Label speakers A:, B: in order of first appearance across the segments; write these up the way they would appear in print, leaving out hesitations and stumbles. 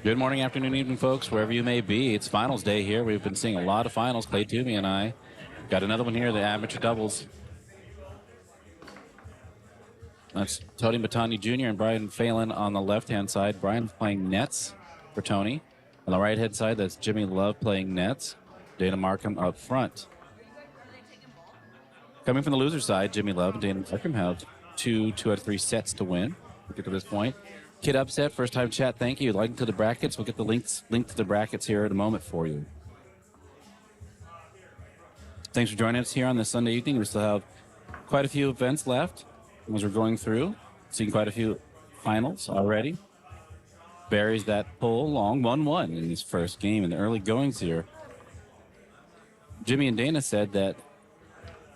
A: Good morning, afternoon, evening, folks, wherever you may be. It's finals day here. We've been seeing a lot of finals. Clay Toomey and I got another one here, the amateur doubles. That's Tony Matani Jr. and Brian Phelan on the left-hand side. Brian playing nets for Tony. On the right-hand side, that's Jimmy Love playing nets. Dana Marcum up front. Coming from the loser side, Jimmy Love and Dana Marcum have two out of three sets to win. We'll get to this point. Kid Upset, first time chat, thank you. Like to the brackets. We'll get the link to the brackets here in a moment for you. Thanks for joining us here on this Sunday evening. We still have quite a few events left as we're going through. Seeing quite a few finals already. Buries that pull long 1-1 in his first game in the early goings here. Jimmy and Dana said that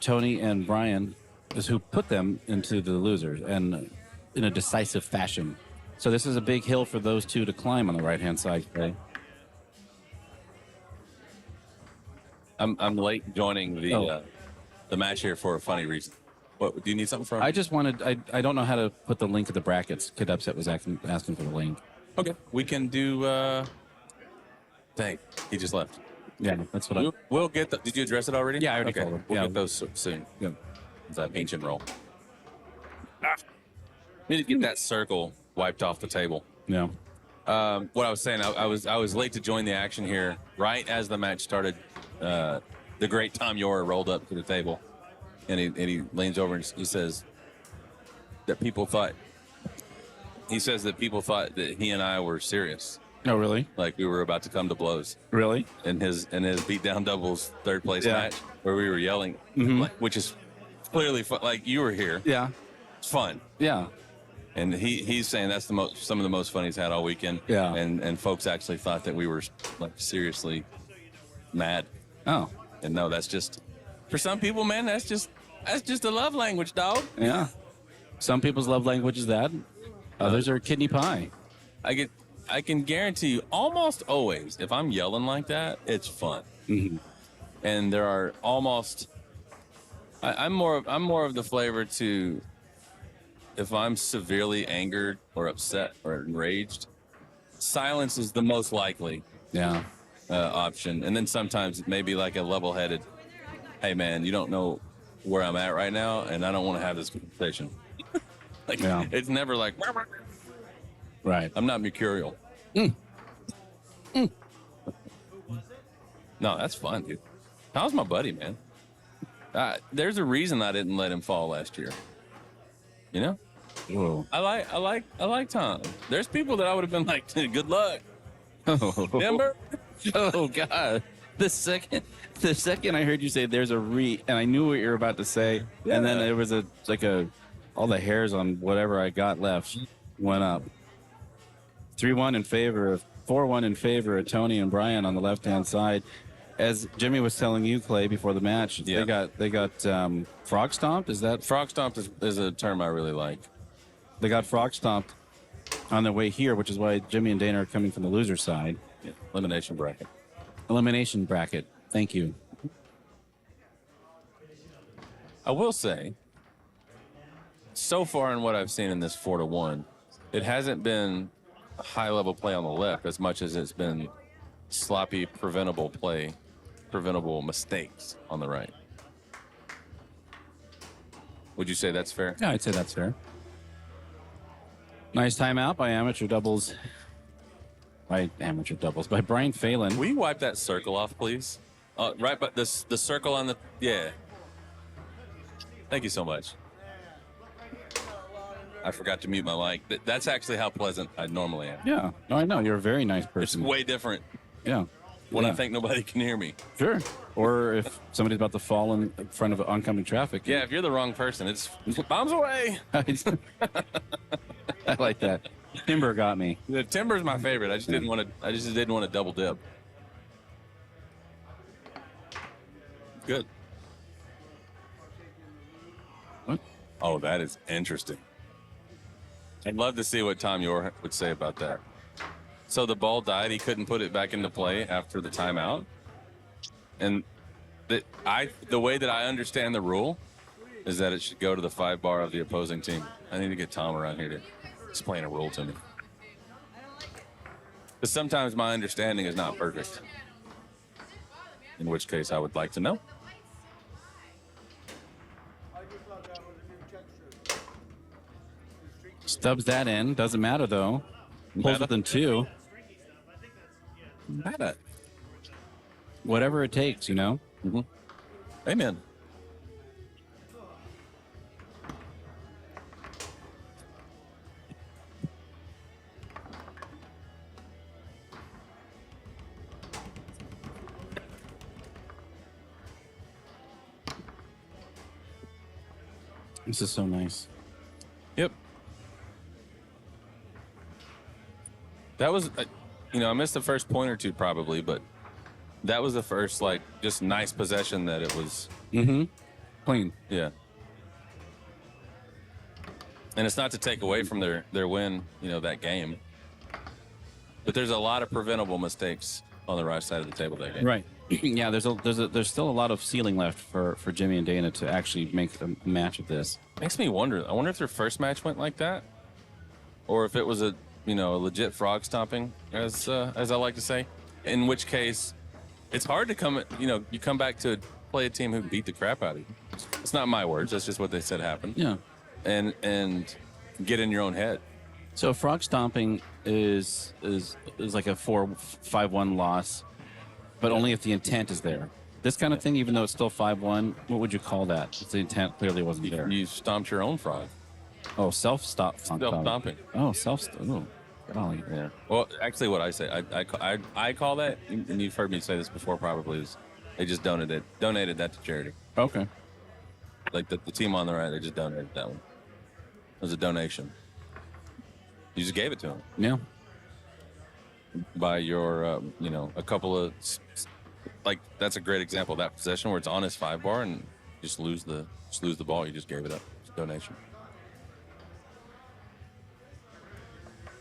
A: Tony and Brian is who put them into the losers and in a decisive fashion. So this is a big hill for those two to climb on the right-hand side today.
B: I'm late joining the match here for a funny reason. What do you need something from?
A: I just wanted. I don't know how to put the link to the brackets. Kid Upset was asking for the link.
B: Okay, we can do. Dang, he just left.
A: Yeah, that's what
B: we'll get. Did you address it already?
A: Yeah, I already told him.
B: We'll get those soon.
A: Yeah.
B: That ancient roll. Need to get that circle wiped off the table.
A: Yeah.
B: What I was saying, I was late to join the action here. Right as the match started, the great Tom Yora rolled up to the table, and he leans over and he says that people thought. He says that people thought that he and I were serious.
A: Oh, really?
B: Like we were about to come to blows.
A: Really?
B: In his Beatdown doubles third place match where we were yelling, which is clearly fun. Like you were here.
A: Yeah.
B: It's fun.
A: Yeah.
B: And he's saying that's some of the most fun he's had all weekend.
A: Yeah.
B: And folks actually thought that we were like seriously mad.
A: Oh.
B: And no, that's just for some people, man. That's just a love language, dog.
A: Yeah. Some people's love language is that. Others are kidney pie.
B: I can guarantee you, almost always, if I'm yelling like that, it's fun.
A: Mm-hmm.
B: And there are almost. I'm more of the flavor to. If I'm severely angered or upset or enraged, silence is the most likely option. And then sometimes maybe like a level-headed, hey, man, you don't know where I'm at right now, and I don't want to have this conversation. It's never like,
A: right.
B: I'm not mercurial. No, that's fun, dude. How's my buddy, man? There's a reason I didn't let him fall last year. You know?
A: Whoa.
B: I like Tom. There's people that I would have been like, good luck. Remember?
A: Oh God. The second I heard you say there's a and I knew what you were about to say, and then there was all the hairs on whatever I got left went up. 3-1 in favor of 4-1 in favor of Tony and Brian on the left-hand side. As Jimmy was telling you, Clay, before the match, they got frog stomped. Is that
B: frog stomped is a term I really like.
A: They got frog stomped on their way here, which is why Jimmy and Dana are coming from the loser side.
B: Yeah. Elimination bracket.
A: Elimination bracket. Thank you.
B: I will say, so far in what I've seen in this 4-1, it hasn't been high-level play on the left as much as it's been sloppy, preventable mistakes on the right. Would you say that's fair?
A: Yeah, I'd say that's fair. Nice timeout by amateur doubles. By Brian Phelan.
B: Will you wipe that circle off, please? Right, but the circle on the Thank you so much. I forgot to mute my mic. That's actually how pleasant I normally am.
A: Yeah, no, I know you're a very nice person.
B: It's way different.
A: Yeah.
B: When I think nobody can hear me.
A: Sure. Or if somebody's about to fall in front of oncoming traffic.
B: Yeah, if you're the wrong person, it's bombs away.
A: I like that. Timber got me.
B: The timber's my favorite. I just didn't want to double dip. Good.
A: What?
B: Oh, that is interesting. I'd love to see what Tom Yore would say about that. So the ball died. He couldn't put it back into play after the timeout. And the way that I understand the rule is that it should go to the 5 bar of the opposing team. I need to get Tom around here to explain a rule to me. Because sometimes my understanding is not perfect. In which case I would like to know.
A: Stubs that in. Doesn't matter, though. Pulls within 2.
B: Matter.
A: Whatever it takes, you know?
B: Mm-hmm. Amen.
A: This is so nice.
B: Yep. That was, I missed the first point or two probably, but that was the first, just nice possession that it was.
A: Mm-hmm. Clean.
B: Yeah. And it's not to take away from their win, that game. But there's a lot of preventable mistakes on the right side of the table that game.
A: Right. Yeah, there's still a lot of ceiling left for Jimmy and Dana to actually make a match of this.
B: Makes me wonder. I wonder if their first match went like that, or if it was a legit frog stomping, as I like to say. In which case, it's hard to you come back to play a team who beat the crap out of you. It's not my words. That's just what they said happened.
A: Yeah.
B: And get in your own head.
A: So frog stomping is like a 4-5-1 loss, but only if the intent is there. This kind of thing, even though it's still 5-1, what would you call that? If the intent clearly wasn't there.
B: You stomped your own frog.
A: Oh, self-stomping.
B: Self-stomping.
A: Oh, oh, golly.
B: Yeah. Well, actually, what I say, I call that, and you've heard me say this before probably, is they just donated that to charity.
A: Okay.
B: Like the team on the right, they just donated that one. It was a donation. You just gave it to them.
A: Yeah.
B: By your, a couple of, that's a great example of that possession where it's on his 5 bar and you just lose the ball. You just gave it up. It's a donation.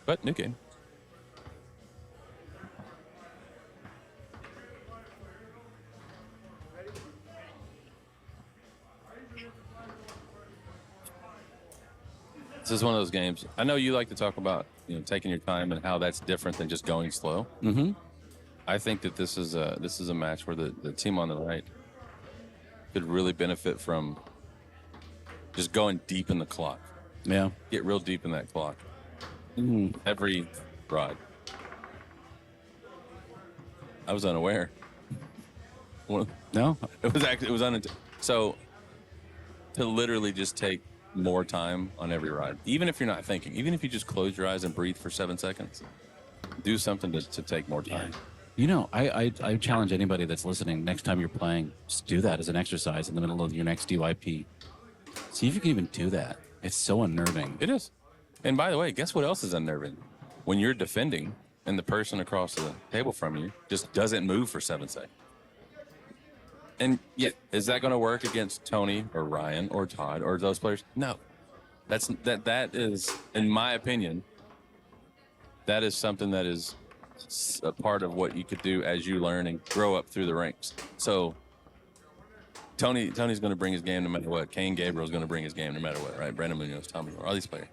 B: But new game. This is one of those games. I know you like to talk about, taking your time and how that's different than just going slow.
A: Mm-hmm.
B: I think that this is a match where the team on the right could really benefit from just going deep in the clock.
A: Yeah.
B: Get real deep in that clock.
A: Mm.
B: Every ride. I was unaware.
A: No.
B: It was unintentional. So to literally just take more time on every ride, even if you're not thinking, even if you just close your eyes and breathe for 7 seconds, do something to take more time.
A: I challenge anybody that's listening, next time you're playing, just do that as an exercise in the middle of your next DYP. See if you can even do that. It's so unnerving.
B: It is. And by the way, guess what else is unnerving? When you're defending and the person across the table from you just doesn't move for 7 seconds. And yet, is that going to work against Tony or Ryan or Todd or those players? No. That is, in my opinion, that is something that is a part of what you could do as you learn and grow up through the ranks. So Tony's going to bring his game no matter what. Kane Gabriel's going to bring his game no matter what, right? Brandon Munoz, Tommy Moore, all these players.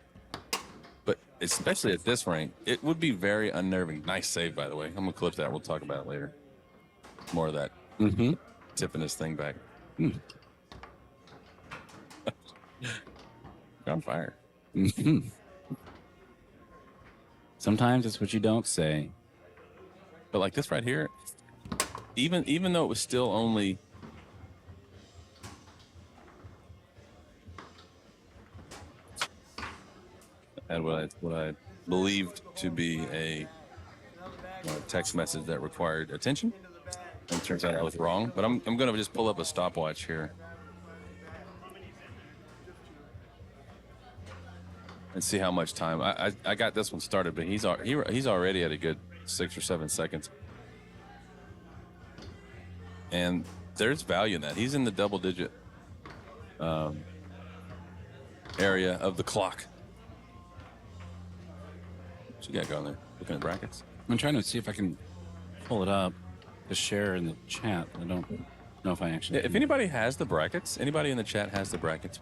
B: But especially at this rank, it would be very unnerving. Nice save, by the way. I'm going to clip that. We'll talk about it later. More of that.
A: Mm-hmm.
B: Tipping this thing back. You're on fire.
A: Mm-hmm. Sometimes it's what you don't say.
B: But like this right here, even though it was still only had what I believed to be a text message that required attention. And it turns out I was wrong, but I'm going to just pull up a stopwatch here and see how much time. I got this one started, but he's already at a good 6 or 7 seconds. And there's value in that. He's in the double-digit area of the clock. What you got going there? Looking at brackets?
A: I'm trying to see if I can pull it up to share in the chat. I don't know if I actually.
B: If anybody has the brackets, anybody in the chat has the brackets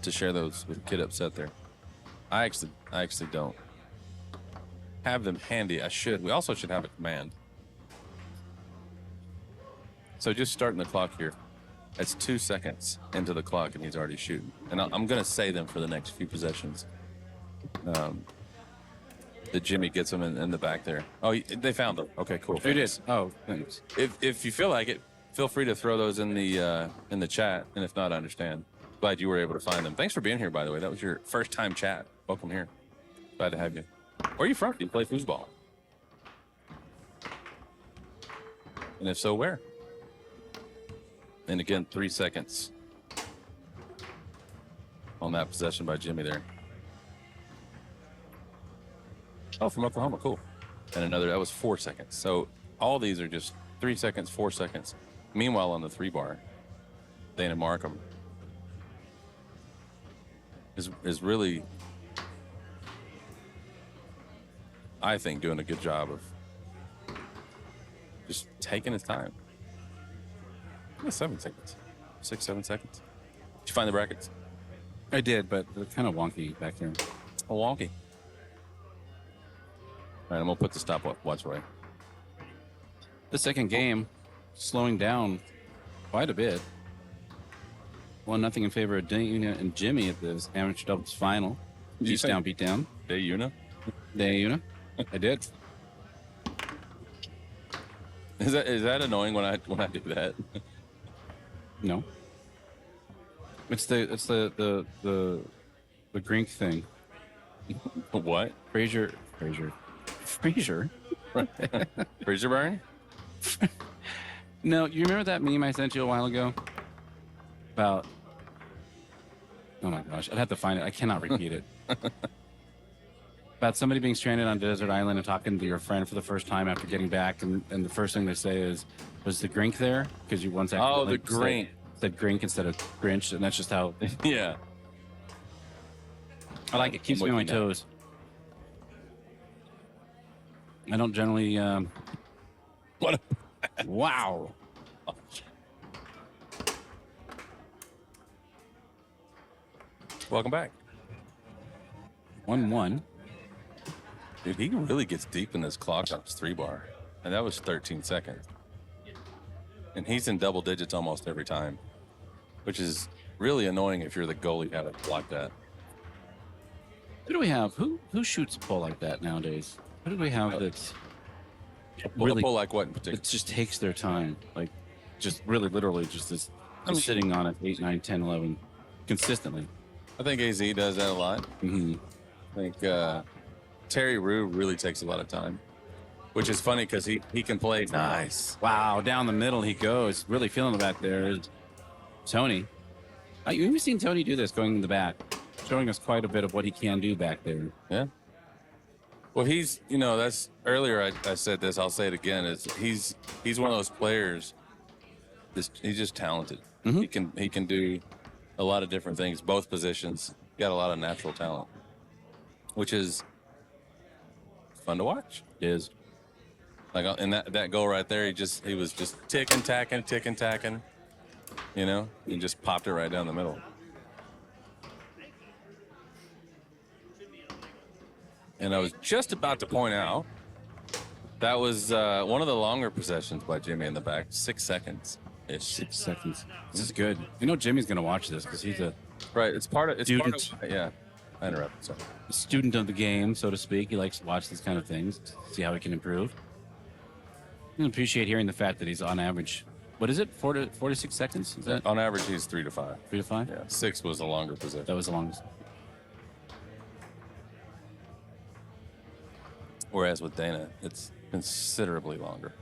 B: to share those with Kid Upset there. I actually don't have them handy. I should. We also should have a command. So just starting the clock here. That's 2 seconds into the clock, and he's already shooting. And I'm going to say them for the next few possessions. That Jimmy gets them in the back there. Oh, they found them. Okay, cool.
A: Who did? Oh, thanks.
B: If you feel like it, feel free to throw those in the chat. And if not, I understand. Glad you were able to find them. Thanks for being here, by the way. That was your first time chat. Welcome here. Glad to have you. Where are you from? Do you play foosball? And if so, where? And again, 3 seconds on that possession by Jimmy there. Oh, from Oklahoma, cool. And another, that was 4 seconds. So all these are just 3 seconds, 4 seconds. Meanwhile, on the 3-bar, Dana Marcum is really, I think, doing a good job of just taking his time. 7 seconds. 6, 7 seconds. Did you find the brackets?
A: I did, but they're kind of wonky back there.
B: Oh, wonky. All right, I'm going to put the stopwatch away.
A: The second game, slowing down quite a bit. 1-0 in favor of Dana and Jimmy at this amateur doubles final.
B: Did you say
A: Beatdown.
B: Dayuna?
A: Dayuna. I did.
B: Is that annoying when I do that?
A: No. It's the Grink thing.
B: What?
A: Fraser.
B: Freezer burn?
A: No, you remember that meme I sent you a while ago? About, oh my gosh, I'd have to find it. I cannot repeat it. About somebody being stranded on a desert island and talking to your friend for the first time after getting back, and the first thing they say is, "Was the Grink there?" Because you once
B: Oh, the Grink.
A: said Grink instead of Grinch, and that's just how.
B: Yeah.
A: I like it. Keeps me on my toes. I don't generally.
B: What?
A: Wow.
B: Welcome back.
A: 1-1.
B: Dude, he really gets deep in this clock on his 3-bar. And that was 13 seconds. And he's in double digits almost every time, which is really annoying if you're the goalie how to block that.
A: Who do we have? Who shoots a pull like that nowadays? Who do we have that's really
B: pull like what in particular?
A: it just takes their time, like just really literally just this sitting on it 8, 9, 10, 11 consistently.
B: I think AZ does that a lot.
A: Mm-hmm.
B: I think Terry Rue really takes a lot of time, which is funny because he can play nice.
A: Wow, down the middle he goes. Really feeling it back there is Tony. We've seen Tony do this going in the back, showing us quite a bit of what he can do back there.
B: Yeah. Well, he's, that's earlier I said this, I'll say it again, is he's one of those players, he's just talented.
A: Mm-hmm.
B: He can do a lot of different things, both positions. Got a lot of natural talent, which is fun to watch.
A: It is.
B: Like in that goal right there, he was just ticking, tacking, and just popped it right down the middle. And I was just about to point out that was one of the longer possessions by Jimmy in the back, 6 seconds.
A: 6 seconds. This is good. Jimmy's going to watch this because he's a
B: right. It's part of. Yeah. I interrupted. Sorry.
A: A student of the game, so to speak. He likes to watch these kind of things, see how he can improve. I appreciate hearing the fact that he's on average. What is it? 4 to 6 seconds? Is that
B: on average? He's 3 to 5.
A: 3 to 5?
B: Yeah. 6 was the longer possession.
A: That was the longest.
B: Whereas with Dana, it's considerably longer.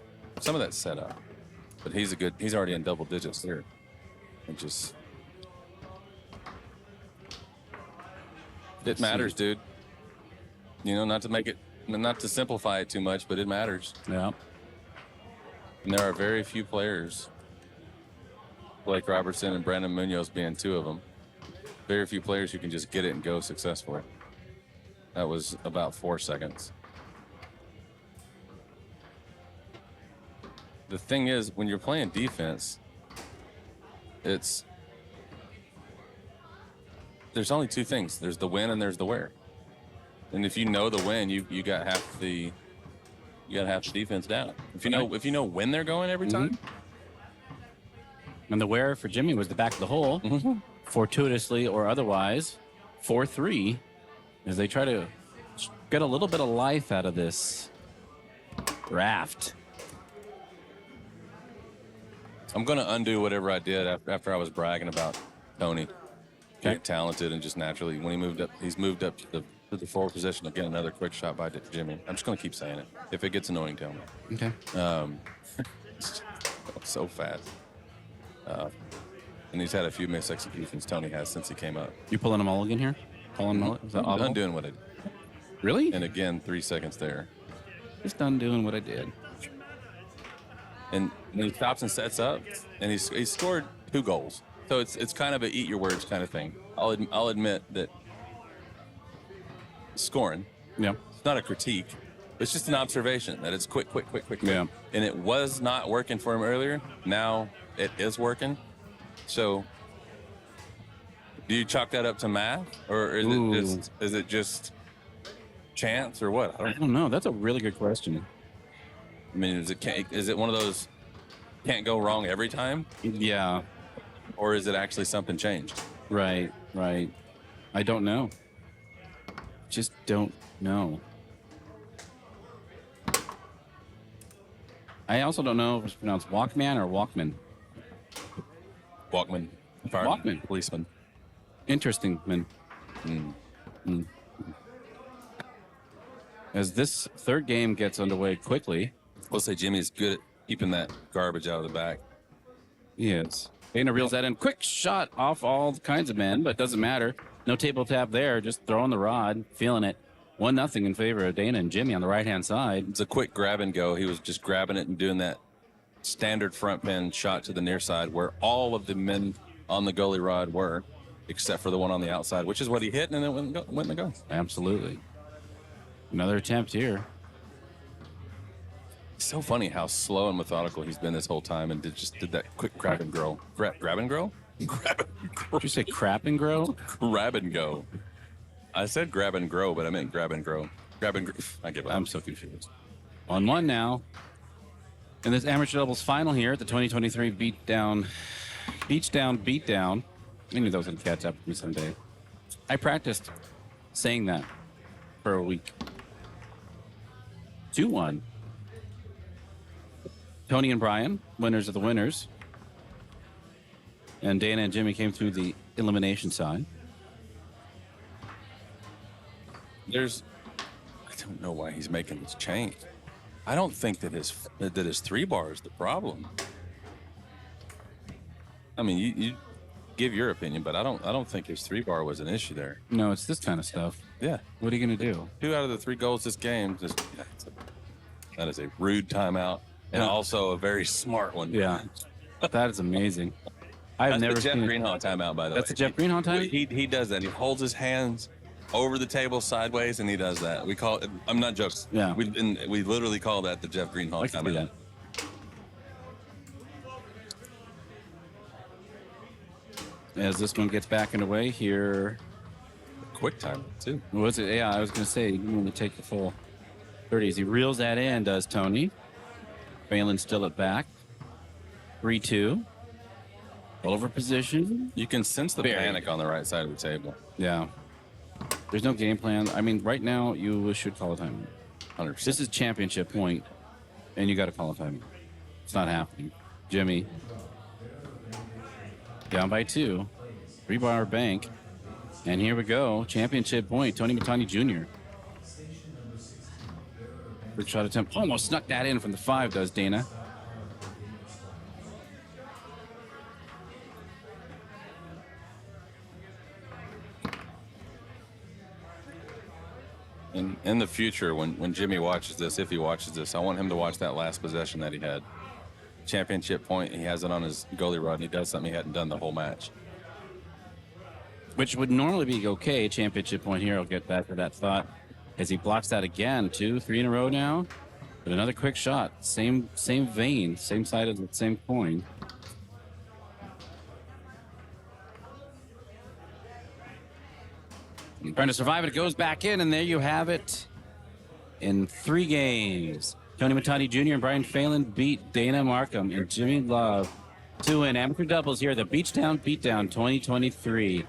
B: Some of that's set up, but he's already in double digits there. It matters, dude. Not to simplify it too much, but it matters.
A: Yeah.
B: And there are very few players, Blake Robertson and Brandon Munoz being 2 of them, very few players who can just get it and go successfully. That was about 4 seconds. the thing is, when you're playing defense, there's only two things. There's the when and there's the where. And if you know the when, you got half the defense down. If you know when they're going every time.
A: And the where for Jimmy was the back of the hole, fortuitously or otherwise, 4-3, as they try to get a little bit of life out of this raft.
B: I'm going to undo whatever I did after I was bragging about Tony.
A: Okay.
B: Talented and just naturally, when he's moved up to the forward position. Again, another quick shot by Jimmy. I'm just going to keep saying it. If it gets annoying, tell me.
A: Okay.
B: So fast. And he's had a few missed executions, Tony has, since he came up.
A: You pulling a mulligan here? Pulling mulligan? Is that
B: I'm
A: audible?
B: undoing what I did.
A: Really?
B: And again, 3 seconds there.
A: Just undoing what I did.
B: And he stops and sets up, and he's scored 2 goals. So it's kind of a eat your words kind of thing. I'll admit that scoring,
A: Yeah.
B: it's not a critique. It's just an observation that it's quick.
A: Yeah.
B: And it was not working for him earlier. Now it is working. So do you chalk that up to math, or is it just chance, or what?
A: I don't know. That's a really good question.
B: I mean, is it one of those can't go wrong every time,
A: Yeah.
B: or is it actually something changed?
A: Right. I don't know. Just don't know. I also don't know if it's pronounced Walkman or Walkman.
B: Walkman. Fireman,
A: Walkman.
B: Policeman.
A: Interesting, man. As this third game gets underway quickly,
B: We'll say Jimmy's good at keeping that garbage out of the back.
A: he is. Dana reels that in. Quick shot off all kinds of men, but doesn't matter. No table tap there, just throwing the rod, feeling it. 1-0 in favor of Dana and Jimmy on the right-hand side.
B: It's a quick grab and go. He was just grabbing it and doing that standard front pin shot to the near side where all of the men on the goalie rod were, except for the one on the outside, which is what he hit, and then it went in the goal.
A: Absolutely. Another attempt here.
B: It's so funny how slow and methodical he's been this whole time, and did that quick grab and grow. Grab and grow?
A: Did you say crap and grow?
B: Grab and go. I said grab and grow, but I meant grab and grow. Grab and grow. I give up.
A: I'm so confused. 1-1 now. In this amateur doubles final here at the 2023 Beatdown. I knew that was going to catch up with me someday. I practiced saying that for a week. 2-1. Tony and Brian, winners of the winners. And Dana and Jimmy came through the elimination side.
B: I don't know why he's making this change. I don't think that his 3 bar is the problem. I mean, you give your opinion, but I don't think his 3 bar was an issue there.
A: No, it's this kind of stuff.
B: Yeah.
A: What are you going to do?
B: 2 out of the 3 goals this game, that is a rude timeout, and also a very smart one.
A: Yeah. That is amazing. I've
B: That's
A: never
B: the Jeff
A: seen
B: Greenhaw timeout, by the way.
A: That's a Jeff Greenhaw time?
B: He does that. He holds his hands over the table sideways, and he does that. We call it, I'm not joking.
A: Yeah.
B: We literally call that the Jeff Greenhaw
A: I can do
B: timeout.
A: that. As this one gets back underway here.
B: Quick time, too.
A: Was it? Yeah, I was going to say, you want to take the full 30. As he reels that in, does Tony. Phelan still at back. 3-2. All over position.
B: You can sense the
A: Very.
B: panic on the right side of the table.
A: Yeah. There's no game plan. I mean, right now, you should call a timeout.
B: 100%.
A: This is championship point, and you got to call a timeout. It's not happening. Jimmy. Down by 2. 3-bar bank. And here we go. Championship point. Tony Matani Jr. Big shot attempt. Almost snuck that in from the 5, does Dana.
B: In the future, when Jimmy watches this, if he watches this, I want him to watch that last possession that he had. Championship point, he has it on his goalie rod, and he does something he hadn't done the whole match.
A: Which would normally be okay. Championship point here. I'll get back to that thought. As he blocks that again. 2, 3 in a row now. But another quick shot. Same vein, same side of the same coin. Trying to survive it. It goes back in, and there you have it. In 3 games, Tony Matani Jr. and Brian Phelan beat Dana Marcum and Jimmy Love to win amateur doubles here at the Beatdown 2023.